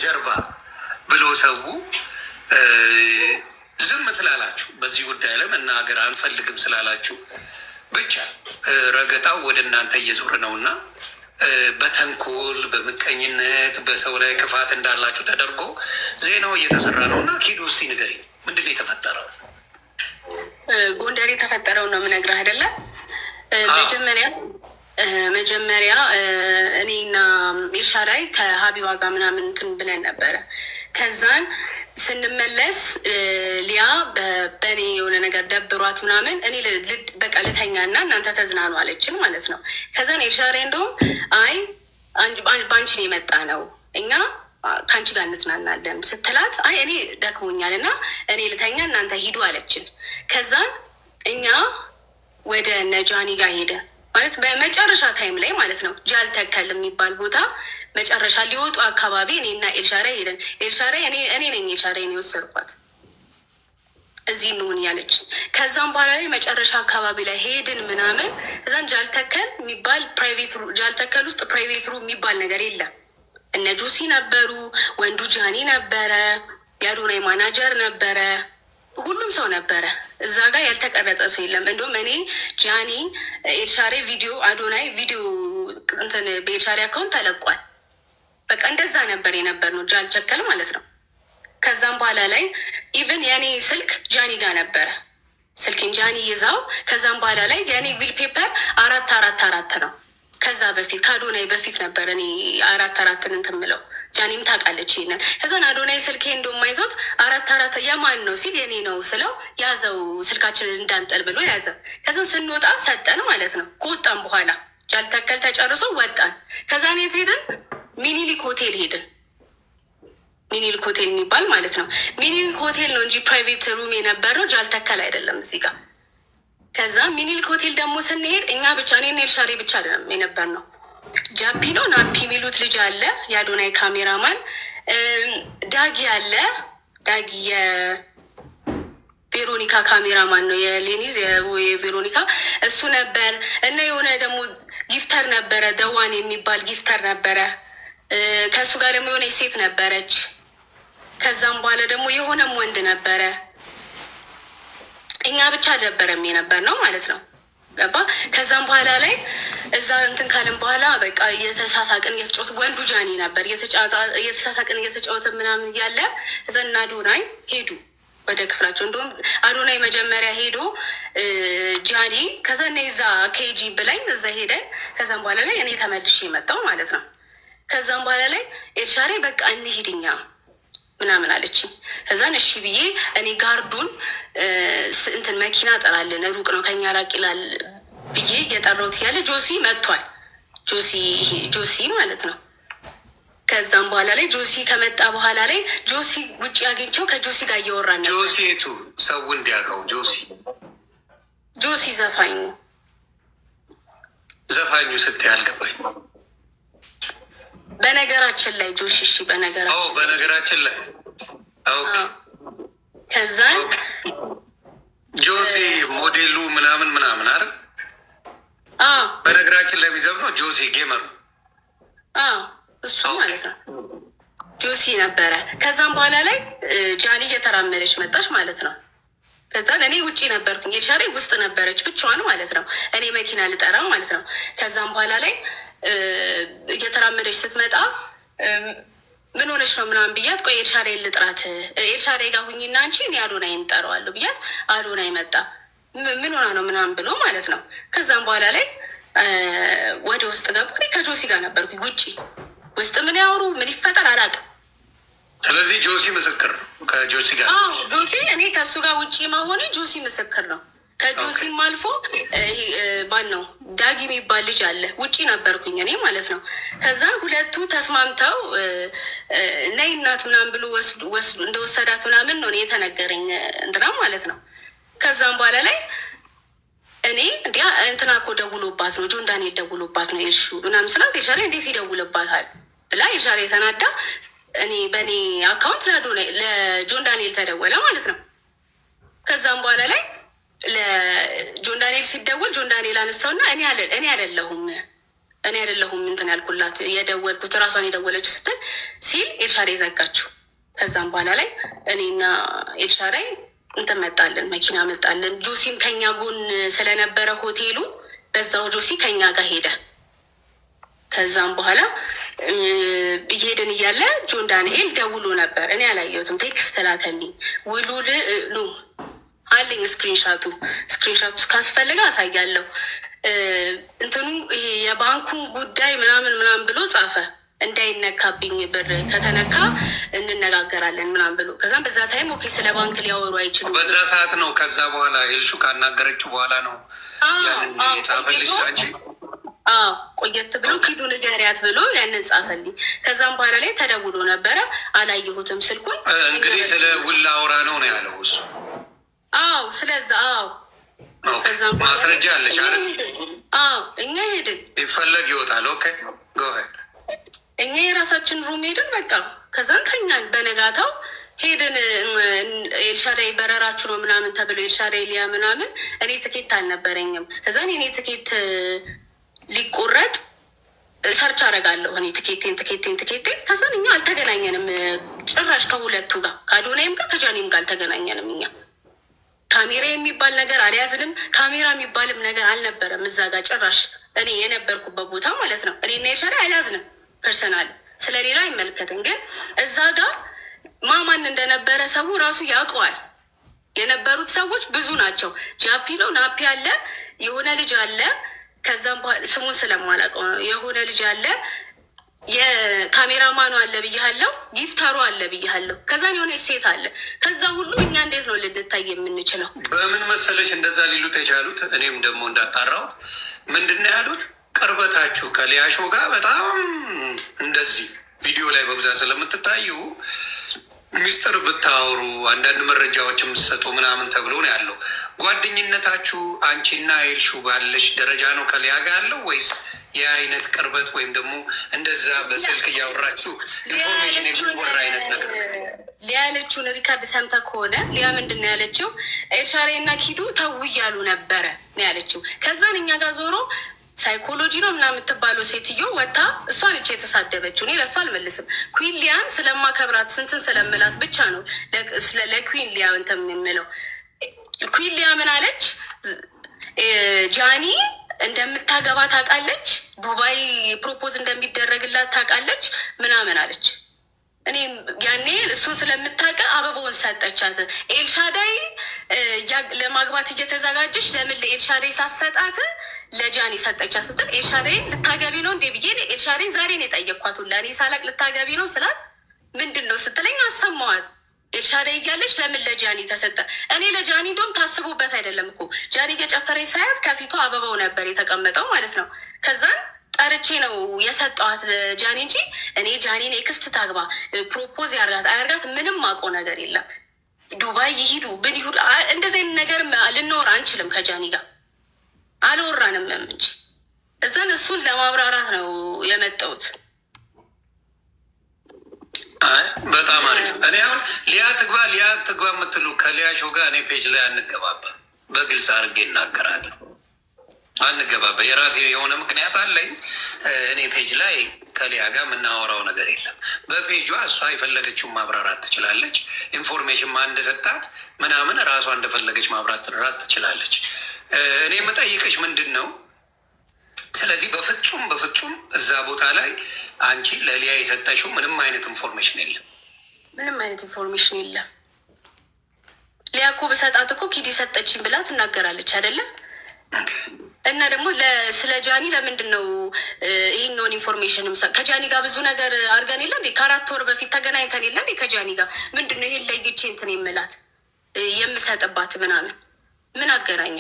ጀርባ ብሎ ሰው ዝም ስላላችሁ በዚህ ጉዳይ ላይ መናገር አንፈልግም ስላላችሁ ብቻ ረገጣው ወደ እናንተ እየዞረ ነው እና በተንኮል በምቀኝነት በሰው ላይ ክፋት እንዳላችሁ ተደርጎ ዜናው እየተሰራ ነው እና ኪዱ እስኪ ንገሪኝ፣ ምንድን ነው የተፈጠረው? ጎንደር የተፈጠረው ነው የምነግርህ አይደለም። መጀመሪያ እኔና ኢሻራይ ከሀቢባ ጋር ምናምን እንትን ብለን ነበረ። ከዛን ስንመለስ ሊያ በእኔ የሆነ ነገር ደብሯት ምናምን እኔ በቃ ልተኛ እና እናንተ ተዝናኑ አለችን ማለት ነው። ከዛን ኢሻራይ እንደውም አይ በአንቺ ነው የመጣ ነው እኛ ከአንቺ ጋር እንዝናናለን ስትላት አይ እኔ ደክሞኛል እና እኔ ልተኛ እናንተ ሂዱ አለችን። ከዛን እኛ ወደ ነጃኒ ጋር ሄደን ማለት በመጨረሻ ታይም ላይ ማለት ነው ጃልተከል የሚባል ቦታ መጨረሻ ሊወጡ አካባቢ እኔና ኤልሻራይ ሄደን ኤልሻራይ እኔ ነኝ ኤልሻራይን የወሰድኳት እዚህ እንሆን ያለች። ከዛም በኋላ ላይ መጨረሻ አካባቢ ላይ ሄድን ምናምን እዛን ጃልተከል የሚባል ጃልተከል ውስጥ ፕራይቬት ሩም የሚባል ነገር የለም። እነ ጆሲ ነበሩ፣ ወንዱ ጃኒ ነበረ፣ የአዶናይ ማናጀር ነበረ፣ ሁሉም ሰው ነበረ። እዛ ጋር ያልተቀረጸ ሰው የለም። እንዲሁም እኔ ጃኒ ኤልሻራይ ቪዲዮ አዶናይ ቪዲዮ እንትን በኤልሻራይ አካውንት ተለቋል። በቃ እንደዛ ነበር የነበር ነው ጃልተከል ማለት ነው። ከዛም በኋላ ላይ ኢቨን የኔ ስልክ ጃኒ ጋር ነበረ፣ ስልኬን ጃኒ ይዛው። ከዛም በኋላ ላይ የኔ ዊል ፔፐር 444 ነው። ከዛ በፊት ከአዶናይ በፊት ነበር እኔ 444 እንትን ምለው። ጃኒም ታውቃለች ይሄንን። ከዛን አዶናይ ስልኬ እንደማይዞት 444 የማን ነው ሲል የኔ ነው ስለው ያዘው ስልካችንን እንዳንጠል ብሎ ያዘ። ከዛን ስንወጣ ሰጠን ማለት ነው። ከወጣን በኋላ ጃልተከል ተጨርሶ ወጣን። ከዛን የት ሄድን? ሚኒሊክ ሆቴል ሄድን። ሚኒሊክ ሆቴል የሚባል ማለት ነው። ሚኒሊክ ሆቴል ነው እንጂ ፕራይቬት ሩም የነበረው ጃልተከል አይደለም እዚህ ጋር። ከዛ ሚኒሊክ ሆቴል ደግሞ ስንሄድ እኛ ብቻ እኔና ኤልሻራይ ብቻ አይደለም የነበር ነው። ጃፒ ነው ናፒ የሚሉት ልጅ አለ፣ የአዶናይ ካሜራማን ዳጊ አለ። ዳጊ የቬሮኒካ ካሜራማን ነው፣ የሌኒዝ የቬሮኒካ እሱ ነበር። እና የሆነ ደግሞ ጊፍተር ነበረ፣ ደዋን የሚባል ጊፍተር ነበረ። ከእሱ ጋር ደግሞ የሆነ ሴት ነበረች። ከዛም በኋላ ደግሞ የሆነም ወንድ ነበረ። እኛ ብቻ ነበረም የነበር ነው ማለት ነው። ገባ። ከዛም በኋላ ላይ እዛ እንትን ካልን በኋላ በቃ እየተሳሳቅን እየተጫወት ወንዱ ጃኒ ነበር እየተሳሳቅን እየተጫወት ምናምን እያለ እዛ እና አዶናይ ሄዱ ወደ ክፍላቸው። እንዲሁም አዶናይ መጀመሪያ ሄዶ ጃኒ ከዛ እኔ እዛ ኬጂ ብላኝ እዛ ሄደን ከዛም በኋላ ላይ እኔ ተመልሼ የመጣው ማለት ነው። ከዛም በኋላ ላይ ኤልሻራይ በቃ እንሂድኛ ምናምን አለችኝ። ከዛን እሺ ብዬ እኔ ጋርዱን እንትን መኪና ጠራልን ሩቅ ነው ከኛ ራቅ ይላል ብዬ እየጠራሁት እያለ ጆሲ መጥቷል። ጆሲ ማለት ነው። ከዛም በኋላ ላይ ጆሲ ከመጣ በኋላ ላይ ጆሲ ውጭ አግኝቸው ከጆሲ ጋር እያወራን ነበር። ጆሲ የቱ ሰው እንዲያውቀው ጆሲ ዘፋኙ ስትይ አልገባኝ። በነገራችን ላይ ጆሲ እሺ፣ በነገራችን ላይ ከዛን ጆሲ ሞዴሉ ምናምን አይደል? በነገራችን ላይ የሚዘብ ነው ጆሲ ጌመሩ እሱ ማለት ነው። ጆሲ ነበረ። ከዛም በኋላ ላይ ጃኒ እየተራመደች መጣች ማለት ነው። ከዛ እኔ ውጪ ነበርኩኝ፣ ኤልሻራይ ውስጥ ነበረች ብቻዋን ማለት ነው። እኔ መኪና ልጠራ ማለት ነው። ከዛም በኋላ ላይ እየተራመደች ስትመጣ ምን ሆነች ነው ምናምን ብያት፣ ቆይ ኤልሻራይ ልጥራት፣ ኤልሻራይ ጋር ሁኝና አንቺ እኔ አዶናይን እጠራዋለሁ ብያት፣ አዶናይ መጣ። ምን ሆና ነው ምናምን ብሎ ማለት ነው። ከዛም በኋላ ላይ ወደ ውስጥ ገቡ። እኔ ከጆሲ ጋር ነበርኩ ውስጥ ምን ያወሩ ምን ይፈጠር አላውቅም። ስለዚህ ጆሲ ምስክር ነው ከጆሲ ጋር። ጆሲ እኔ ከእሱ ጋር ውጭ መሆኔ ጆሲ ምስክር ነው። ከጆሲም አልፎ ባን ነው ዳጊ የሚባል ልጅ አለ። ውጪ ነበርኩኝ እኔ ማለት ነው። ከዛ ሁለቱ ተስማምተው ነይ እናት ምናምን ብሎ እንደወሰዳት ምናምን ነው የተነገረኝ እንትና ማለት ነው። ከዛም በኋላ ላይ እኔ እንዲያ እንትና እኮ ደውሎባት ነው ጆን ዳንኤል ደውሎባት ነው የሹ ምናምን ስላት ኤልሻራይ እንዴት ይደውልባታል ብላ ኤልሻራይ የተናዳ እኔ በእኔ አካውንት ለጆን ዳንኤል ተደወለ ማለት ነው። ከዛም በኋላ ላይ ለጆን ዳንኤል ሲደወል ጆን ዳንኤል አነሳውና እኔ አይደለሁም እኔ አይደለሁም እንትን ያልኩላት የደወልኩት ራሷን የደወለች ስትል ሲል ኤልሻዳይ ዘጋችው። ከዛም በኋላ ላይ እኔና ኤልሻዳይ እንትን መጣልን፣ መኪና መጣልን። ጆሲም ከኛ ጎን ስለነበረ ሆቴሉ በዛው ጆሲ ከኛ ጋር ሄደ። ከዛም በኋላ እየሄድን እያለ ጆን ዳንኤል ደውሎ ነበር። እኔ አላየሁትም፣ ቴክስት ላከልኝ። ውሉል ኑ አለኝ ስክሪንሻቱ ካስፈልገ አሳያለሁ። እንትኑ ይሄ የባንኩ ጉዳይ ምናምን ብሎ ጻፈ። እንዳይነካብኝ ብር ከተነካ እንነጋገራለን ምናምን ብሎ ከዛም በዛ ታይም ኦኬ ስለ ባንክ ሊያወሩ አይችሉም። በዛ ሰዓት ነው። ከዛ በኋላ ኤልሹ ካናገረችው በኋላ ነው የጻፈልሽ አንቺ? ቆየት ብሎ ኪዱ ንገሪያት ብሎ ያንን ጻፈልኝ። ከዛም በኋላ ላይ ተደውሎ ነበረ፣ አላየሁትም ስልኩን። እንግዲህ ስለ ውል አውራ ነው ያለው እሱ። ስለዛ ከዛም ማስረጃ አለች አይደል? እኛ ሄድን፣ ይፈለግ ይወጣል። ኦኬ ጎሄድ እኛ የራሳችን ሩም ሄድን። በቃ ከዛም ከኛን በነጋታው ሄድን። ኤልሻዳይ በረራችሁ ነው ምናምን ተብሎ ኤልሻዳይ ሊያ ምናምን እኔ ትኬት አልነበረኝም። ከዛን እኔ ትኬት ሊቆረጥ ሰርች አደርጋለሁ እኔ ትኬቴን ከዛን እኛ አልተገናኘንም ጭራሽ ከሁለቱ ጋር ከአዶናይም ጋር ከጃኒም ጋር አልተገናኘንም። እኛ ካሜራ የሚባል ነገር አልያዝንም። ካሜራ የሚባልም ነገር አልነበረም እዛ ጋር ጭራሽ እኔ የነበርኩበት ቦታ ማለት ነው። እኔ እና ኤልሻዳይ አልያዝንም። ፐርሰናል ስለሌላ አይመለከትም። ግን እዛ ጋር ማን እንደነበረ ሰው ራሱ ያውቀዋል። የነበሩት ሰዎች ብዙ ናቸው። ጃፒ ነው፣ ናፒ አለ፣ የሆነ ልጅ አለ። ከዛም በኋላ ስሙን ስለማላውቀው ነው። የሆነ ልጅ አለ፣ የካሜራማኑ አለ ብያለሁ፣ ጊፍተሩ አለ ብያለሁ። ከዛን የሆነ ሴት አለ። ከዛ ሁሉ እኛ እንዴት ነው ልንታይ የምንችለው? በምን መሰለች እንደዛ ሊሉት የቻሉት? እኔም ደግሞ እንዳጣራው ምንድን ነው ያሉት? ቅርበታችሁ ከሊያሾ ጋር በጣም እንደዚህ ቪዲዮ ላይ በብዛት ስለምትታዩ ሚስጥር ብታወሩ አንዳንድ መረጃዎች የምትሰጡ ምናምን ተብሎ ነው ያለው። ጓደኝነታችሁ አንቺና ኤልሹ ባለሽ ደረጃ ነው ከሊያ ጋር ያለው ወይስ የአይነት ቅርበት ወይም ደግሞ እንደዛ በስልክ እያወራችሁ ኢንፎርሜሽን የሚወራ አይነት ነገር? ሊያ ያለችውን ሪካርድ ሰምተህ ከሆነ ሊያ ምንድን ነው ያለችው? ኤልሻዳይ እና ኪዱ ተው እያሉ ነበረ ነው ያለችው። ከዛን እኛ ጋር ዞሮ ሳይኮሎጂ ነው ምናምን የምትባለው ሴትዮ ወታ እሷ ነች የተሳደበችው። እኔ ለእሷ አልመልስም። ኩዊን ሊያን ስለማከብራት ስንትን ስለምላት ብቻ ነው ለኩዊን ሊያ እንትን የምለው። ኩዊን ሊያ ምን አለች? ጃኒ እንደምታገባ ታውቃለች፣ ዱባይ ፕሮፖዝ እንደሚደረግላት ታውቃለች ምናምን አለች። እኔ ያኔ እሱን ስለምታውቅ አበባውን ሰጠቻት። ኤልሻዳይ ለማግባት እየተዘጋጀች ለምን ለኤልሻዳይ ሳሰጣት ለጃኒ ሰጠቻት ስትል ኤልሻዳይ ልታገቢ ነው እንዴ ብዬ ኤልሻዳይ ዛሬን የጠየኳት ሁላ እኔ ሳላቅ ልታገቢ ነው ስላት ምንድን ነው ስትለኝ አሰማዋት። ኤልሻዳይ እያለች ለምን ለጃኒ ተሰጠ? እኔ ለጃኒ እንደውም ታስቡበት አይደለም እኮ ጃኒ እየጨፈረች ሳያት ከፊቷ አበባው ነበር የተቀመጠው ማለት ነው። ከዛን ጠርቼ ነው የሰጠዋት ጃኒ እንጂ እኔ ጃኒን ኤክስት ታግባ ፕሮፖዝ ያርጋት አያርጋት ምንም አውቀው ነገር የለም። ዱባይ ይሂዱ ብን ይሁድ እንደዚህ አይነት ነገር ልንወራ አንችልም። ከጃኒ ጋር አልወራንም እንጂ እዛን እሱን ለማብራራት ነው የመጣሁት። በጣም አሪፍ። እኔ አሁን ሊያ ትግባ የምትሉ ከሊያሾ ጋር እኔ ፔጅ ላይ አንገባባ፣ በግልጽ አድርጌ እናገራለሁ። አንገባባ፣ የራሴ የሆነ ምክንያት አለኝ። እኔ ፔጅ ላይ ከሊያ ጋር የምናወራው ነገር የለም። በፔጇ እሷ የፈለገችውን ማብራራት ትችላለች። ኢንፎርሜሽን ማን እንደሰጣት ምናምን ራሷ እንደፈለገች ማብራራት ትችላለች። እኔ የምጠይቅሽ ምንድን ነው፣ ስለዚህ በፍጹም እዛ ቦታ ላይ አንቺ ለሊያ የሰጠሽው ምንም አይነት ኢንፎርሜሽን የለም? ምንም አይነት ኢንፎርሜሽን የለም። ሊያ እኮ በሰጣት እኮ ኪዲ ሰጠችኝ ብላ ትናገራለች አይደለም? እና ደግሞ ስለ ጃኒ ለምንድን ነው ይሄኛውን ኢንፎርሜሽን ከጃኒ ጋር ብዙ ነገር አድርገን የለ እንዴ? ከ4 ወር በፊት ተገናኝተን የለ እንዴ? ከጃኒ ጋር ምንድን ነው ይሄን ለይቼ እንትን የምላት የምሰጥባት ምናምን ምን አገናኛ?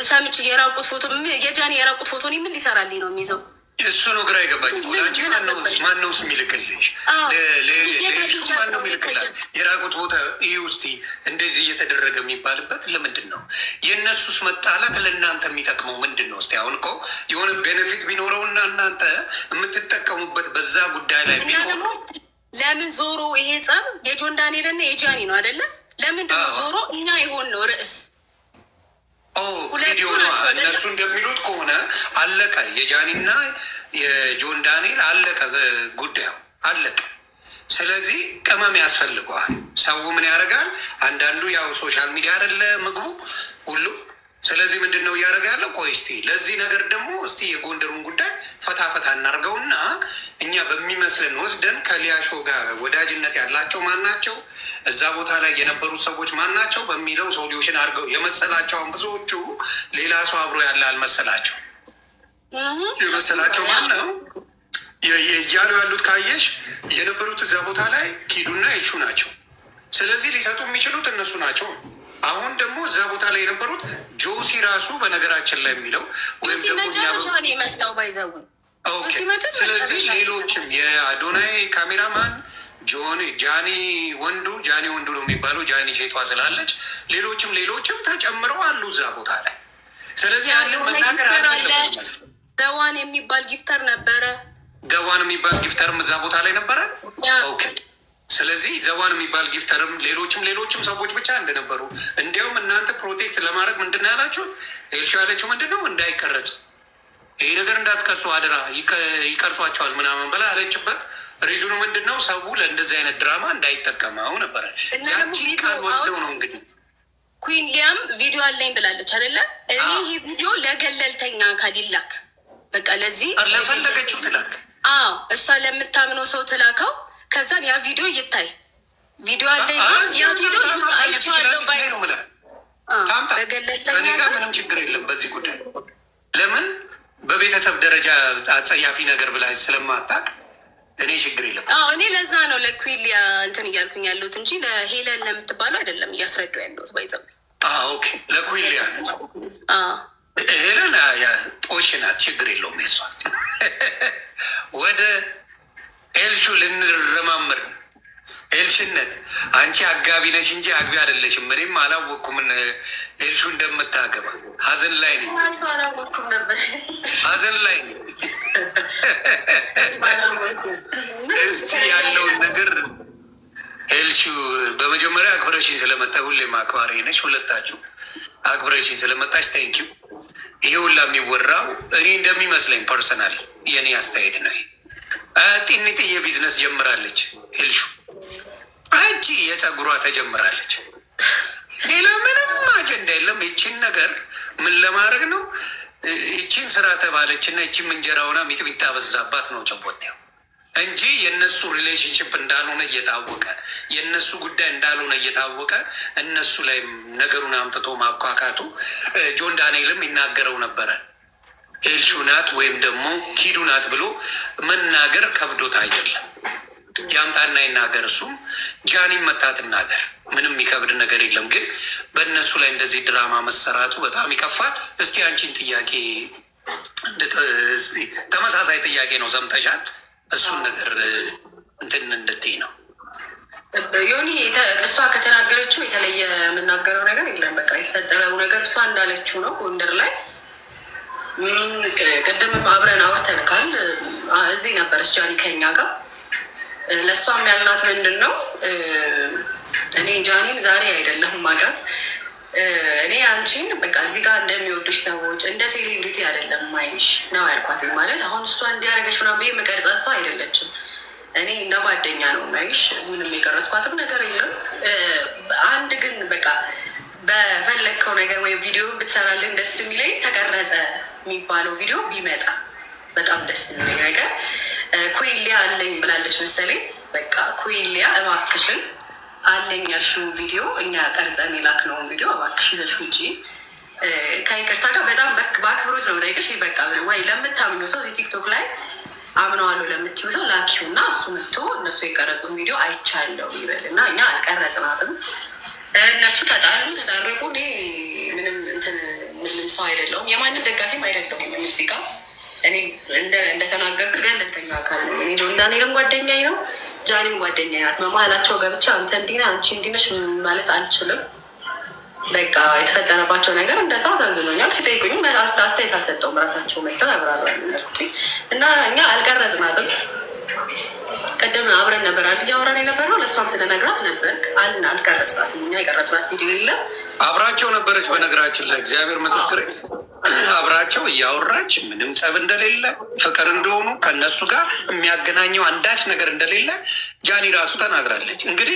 ሳምች የራቁት ፎቶ የጃኒ የራቁት ፎቶ ምን ሊሰራልኝ ነው የሚይዘው? እሱ ነው ግራ የገባኝ። አንቺ ማነውስ የሚልክልሽ? ማነው የሚልክላት? የራቁት ቦታ ይህ ውስጥ እንደዚህ እየተደረገ የሚባልበት ለምንድን ነው? የእነሱስ መጣላት ለእናንተ የሚጠቅመው ምንድን ነው? እስኪ አሁን እኮ የሆነ ቤኔፊት ቢኖረውና እናንተ የምትጠቀሙበት በዛ ጉዳይ ላይ ቢኖር ለምን ዞሮ ይሄ ጸብ የጆን ዳንኤልና የጃኒ ነው አይደለም? ለምንድን ነው ዞሮ እኛ የሆን ነው ርዕስ ቪዲዮ ነው። እነሱ እንደሚሉት ከሆነ አለቀ። የጃኒና የጆን ዳንኤል አለቀ፣ ጉዳዩ አለቀ። ስለዚህ ቅመም ያስፈልገዋል። ሰው ምን ያደርጋል? አንዳንዱ ያው ሶሻል ሚዲያ አይደለ ምግቡ ሁሉ። ስለዚህ ምንድን ነው እያደረገ ያለው? ቆይ እስቲ ለዚህ ነገር ደግሞ እስቲ የጎንደሩን ጉዳይ ፈታ ፈታ እናድርገውና እኛ በሚመስለን ወስደን ከሊያሾ ጋር ወዳጅነት ያላቸው ማን ናቸው፣ እዛ ቦታ ላይ የነበሩት ሰዎች ማን ናቸው በሚለው ሶሉሽን አድርገው የመሰላቸውን ብዙዎቹ ሌላ ሰው አብሮ ያለ አልመሰላቸው። የመሰላቸው ማን ነው እያሉ ያሉት ካየሽ የነበሩት እዛ ቦታ ላይ ኪዱና ኤልሹ ናቸው። ስለዚህ ሊሰጡ የሚችሉት እነሱ ናቸው። አሁን ደግሞ እዛ ቦታ ላይ የነበሩት ጆሲ ራሱ በነገራችን ላይ የሚለው ወይም ደግሞ ስለዚህ ሌሎችም የአዶናይ ካሜራማን ጃኒ ወንዱ ነው የሚባለው፣ ጃኒ ሴቷ ስላለች ሌሎችም ተጨምረው አሉ እዛ ቦታ ላይ። ስለዚህ ያለው መናገር ደዋን የሚባል ጊፍተር ነበረ። ደዋን የሚባል ጊፍተርም እዛ ቦታ ላይ ነበረ። ኦኬ። ስለዚህ ዘዋን የሚባል ጊፍተርም ሌሎችም ሰዎች ብቻ እንደነበሩ፣ እንዲያውም እናንተ ፕሮቴክት ለማድረግ ምንድን ነው ያላችሁ? ኤልሹ ያለችው ምንድን ነው? እንዳይቀረጽ ይሄ ነገር እንዳትቀርጹ አደራ፣ ይቀርጿቸዋል ምናምን ብላ ያለችበት ሪዙኑ ምንድን ነው? ሰው ለእንደዚህ አይነት ድራማ እንዳይጠቀመው ነበረ። ያቺ ቃል ወስደው ነው እንግዲህ ኩዊን ሊያም ቪዲዮ አለኝ ብላለች አይደለ? እኔ ይሄ ቪዲዮ ለገለልተኛ አካል ይላክ፣ በቃ ለዚህ ለፈለገችው ትላክ። እሷ ለምታምነው ሰው ትላከው። ከዛን ያ ቪዲዮ ይታይ። ቪዲዮ አለኝ እኔ ጋር ምንም ችግር የለም በዚህ ጉዳይ። ለምን በቤተሰብ ደረጃ አጸያፊ ነገር ብላ ስለማታውቅ እኔ ችግር የለም። እኔ ለዛ ነው ለኩዊሊያ እንትን እያልኩኝ ያለሁት እንጂ ለሄለን ለምትባለው አይደለም እያስረዱ ያለሁት። ባይዘው ኦኬ። ለኩዊሊያ ሄለን ጦሽ ናት፣ ችግር የለውም የሷ። ወደ ኤልሹ ልንረማመር ነው። ኤልሽነት አንቺ አጋቢ ነሽ እንጂ አግቢ አይደለሽም። እኔም አላወቅኩም ኤልሹ እንደምታገባ። ሀዘን ላይ ነኝ፣ ሀዘን ላይ ነኝ። እስቲ ያለውን ነገር ኤልሹ በመጀመሪያ አክብረሽኝ ስለመጣ ሁሌም አክባሪ ነሽ። ሁለታችሁ አክብረሽኝ ስለመጣች ታንኪዩ። ይሄ ሁላ የሚወራው እኔ እንደሚመስለኝ ፐርሰናሊ የእኔ አስተያየት ነው። ጤንጥዬ ቢዝነስ ጀምራለች ኤልሹ። አንቺ የፀጉሯ ተጀምራለች። ሌላ ምንም አጀንዳ የለም። ይቺን ነገር ምን ለማድረግ ነው? ይቺን ስራ ተባለች እና ይቺም እንጀራውና ሚጥሚጣ በዛባት ነው ጨቦቴው እንጂ የእነሱ ሪሌሽንሽፕ እንዳልሆነ እየታወቀ የእነሱ ጉዳይ እንዳልሆነ እየታወቀ እነሱ ላይ ነገሩን አምጥቶ ማኳካቱ ጆን ዳንኤልም ይናገረው ነበረ። ኤልሹ ናት ወይም ደግሞ ኪዱ ናት ብሎ መናገር ከብዶት አይደለም። ያምጣና ይናገር። እሱም ጃኒም መታ ትናገር። ምንም የሚከብድ ነገር የለም። ግን በእነሱ ላይ እንደዚህ ድራማ መሰራቱ በጣም ይከፋል። እስቲ አንቺን ጥያቄ ተመሳሳይ ጥያቄ ነው፣ ሰምተሻል? እሱን ነገር እንትን እንድትይ ነው ዮኒ። እሷ ከተናገረችው የተለየ የምናገረው ነገር የለም። በቃ የተፈጠረው ነገር እሷ እንዳለችው ነው። ጎንደር ላይ ቅድምም አብረን አውርተንካል። እዚህ ነበረች ጃኒ ከኛ ጋር። ለእሷም ያልናት ምንድን ነው፣ እኔ ጃኒን ዛሬ አይደለም ማውቃት፣ እኔ አንቺን በቃ እዚህ ጋር እንደሚወዱሽ ሰዎች እንደ ሴሌብሪቲ አይደለም ማይሽ ነው ያልኳት። ማለት አሁን እሷ እንዲያደረገች ምናምን የምቀርጻት ሰው አይደለችም። እኔ እንደ ጓደኛ ነው ማይሽ። ምንም የቀረጽኳትም ነገር የለም። አንድ ግን በቃ በፈለግከው ነገር ወይም ቪዲዮ ብትሰራልን ደስ የሚለኝ ተቀረጸ የሚባለው ቪዲዮ ቢመጣ በጣም ደስ የሚለኝ ነገር። ኩዊሊያ አለኝ ብላለች መሰለኝ። በቃ ኩዊሊያ እባክሽን አለኝ ያልሽው ቪዲዮ እኛ ቀርጸን የላክነውን ቪዲዮ እባክሽ ይዘሽ ውጪ። ከይቅርታ ጋር በጣም በአክብሮት ነው የምጠይቅሽ። በቃ ወይ ለምታምኙ ሰው እዚህ ቲክቶክ ላይ አምነዋለሁ ለምትይው ሰው ላኪው እና እሱ መጥቶ እነሱ የቀረጹን ቪዲዮ አይቻለው ይበል እና እኛ አልቀረጽናትም። እነሱ ተጣረቁ። እኔ ምንም ሰው አይደለሁም፣ የማንም ደጋፊም አይደለሁም። እዚህ ጋር እኔ እንደተናገርኩት ገለልተኛ አካል ነው። ጆን ዳንኤልም ጓደኛዬ ነው፣ ጃኒም ጓደኛዬ ናት። በመሀላቸው ገብቼ አንተ እንዲህ ነህ አንቺ እንዲህ ነሽ ማለት አልችልም። በቃ የተፈጠረባቸው ነገር እንደ ሰው አሳዝኖኛል። ሲጠይቁኝም አስተያየት አልሰጠውም። ራሳቸው መጥተው ያብራራሉ እና እኛ አልቀረጽናትም። ቀደም አብረን ነበር እያወራን የነበረው። ለእሷም ስለነግራት ነበር አልቀረጽናትም። እኛ የቀረጽናት ቪዲዮ የለም። አብራቸው ነበረች። በነገራችን ላይ እግዚአብሔር ምስክር አብራቸው እያወራች ምንም ጸብ እንደሌለ ፍቅር እንደሆኑ ከነሱ ጋር የሚያገናኘው አንዳች ነገር እንደሌለ ጃኒ ራሱ ተናግራለች። እንግዲህ